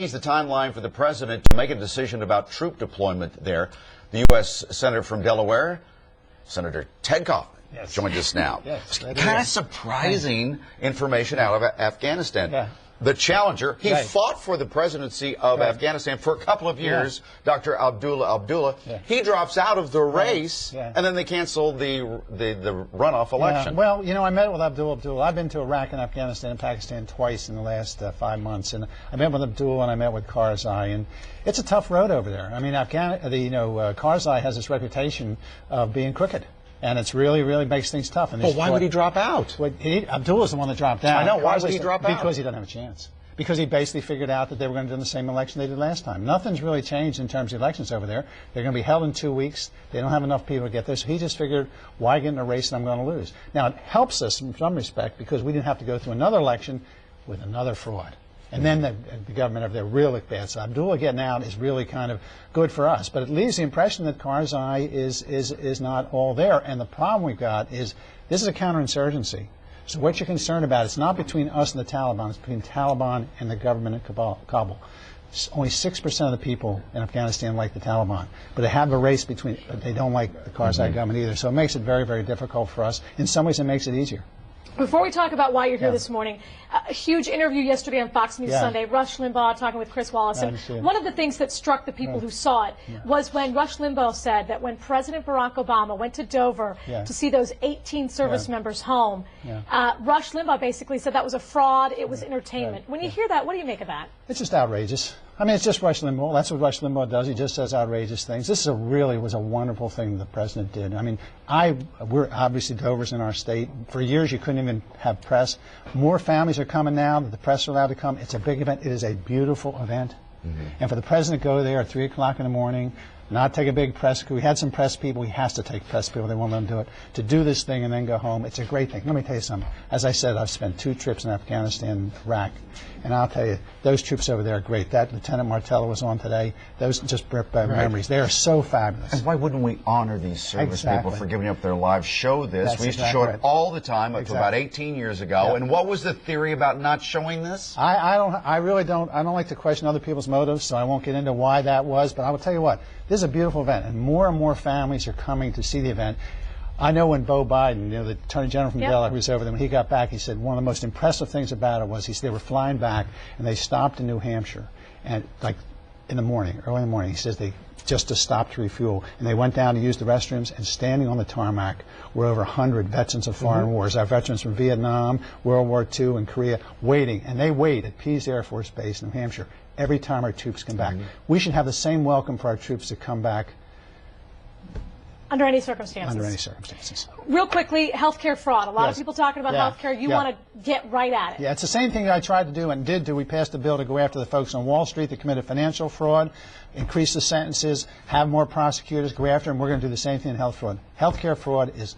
The timeline for the president to make a decision about troop deployment there. The U.S. Senator from Delaware, Senator Ted Kaufman, joined us now. Kind of surprising information out of Afghanistan. The challenger, he fought for the presidency of Afghanistan for a couple of years, Dr. Abdullah. He drops out of the race, and then they cancel the runoff election. Well, you know, I met with Abdullah. I've been to Iraq and Afghanistan and Pakistan twice in the last 5 months, and I met with Abdullah and I met with Karzai, and it's a tough road over there. I mean, Karzai has this reputation of being crooked. And it's really makes things tough. And well, why would he drop out? Well, Abdullah's the one that dropped out. I know. Why would he drop out? Because he doesn't have a chance. Because he basically figured out that they were going to do the same election they did last time. Nothing's really changed in terms of elections over there. They're going to be held in 2 weeks. They don't have enough people to get there. So he just figured, why get in a race and I'm going to lose? Now, it helps us in some respect because we didn't have to go through another election with another fraud. And then the government over there really looked bad. So Abdullah getting out is really kind of good for us. But it leaves the impression that Karzai is not all there. And the problem we've got is this is a counterinsurgency. So what you're concerned about, it's not between us and the Taliban. It's between the Taliban and the government in Kabul. Only 6% of the people in Afghanistan like the Taliban. But they have a race between, they don't like the Karzai government either. So it makes it very difficult for us. In some ways, it makes it easier. Before we talk about why you're here this morning, a huge interview yesterday on Fox News Sunday, Rush Limbaugh talking with Chris Wallace. And one of the things that struck the people who saw it was when Rush Limbaugh said that when President Barack Obama went to Dover to see those 18 service members home, Rush Limbaugh basically said that was a fraud, it was entertainment. When you hear that, what do you make of that? It's just outrageous. I mean, it's just Rush Limbaugh. That's what Rush Limbaugh does. He just says outrageous things. This is really was a wonderful thing the president did. I mean, we're obviously Dover's in our state. For years, you couldn't even have press. More families are coming now that the press are allowed to come. It's a big event. It is a beautiful event. And for the president to go there at 3 o'clock in the morning, not take a big press, we had some press people, he has to take press people, they won't let him do it, to do this thing and then go home, it's a great thing. Let me tell you something. As I said, I've spent 2 trips in Afghanistan and Iraq, and I'll tell you, those troops over there are great. That Lieutenant Martello was on today, those just brought back memories. They are so fabulous. And why wouldn't we honor these service people for giving up their lives? Show this. We used to show it all the time up to about 18 years ago. And what was the theory about not showing this? I really don't like to question other people's motives, so I won't get into why that was, but I will tell you what, this is a beautiful event, and more families are coming to see the event. I know when Beau Biden, the Attorney General from Delaware, was over there, when he got back, he said one of the most impressive things about it was they were flying back, and they stopped in New Hampshire, and like in the morning, early in the morning, he says just to stop to refuel, and they went down to use the restrooms, and standing on the tarmac were over 100 veterans of foreign wars, our veterans from Vietnam, World War II, and Korea, waiting, and they wait at Pease Air Force Base in New Hampshire every time our troops come back. We should have the same welcome for our troops to come back. Under any circumstances. Under any circumstances. Real quickly, healthcare fraud. A lot of people talking about healthcare. You want to get right at it. Yeah, it's the same thing that I tried to do and did do. We passed a bill to go after the folks on Wall Street that committed financial fraud, increase the sentences, have more prosecutors, go after them. We're going to do the same thing in health fraud. Healthcare fraud is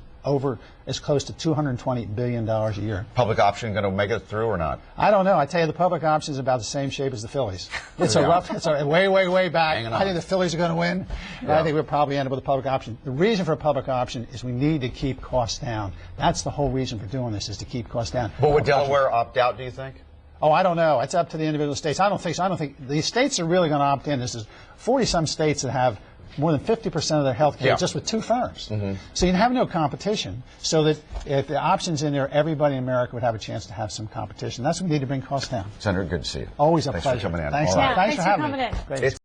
close to $220 billion a year. Public option going to make it through or not? I don't know. I tell you, the public option is about the same shape as the Phillies. It's it's a way back. I think the Phillies are going to win. I think we'll probably end up with a public option. The reason for a public option is we need to keep costs down. That's the whole reason for doing this, is to keep costs down. But would Delaware opt out, do you think? Oh, I don't know. It's up to the individual states. I don't think so. I don't think the states are really going to opt in. This is 40-some states that have more than 50% of their health care just with 2 firms. So you have no competition. So that if the option's in there, everybody in America would have a chance to have some competition. That's what we need to bring costs down. Senator, good to see you. Always a Thanks pleasure. For coming in. Thanks, right. Thanks for having me. Great.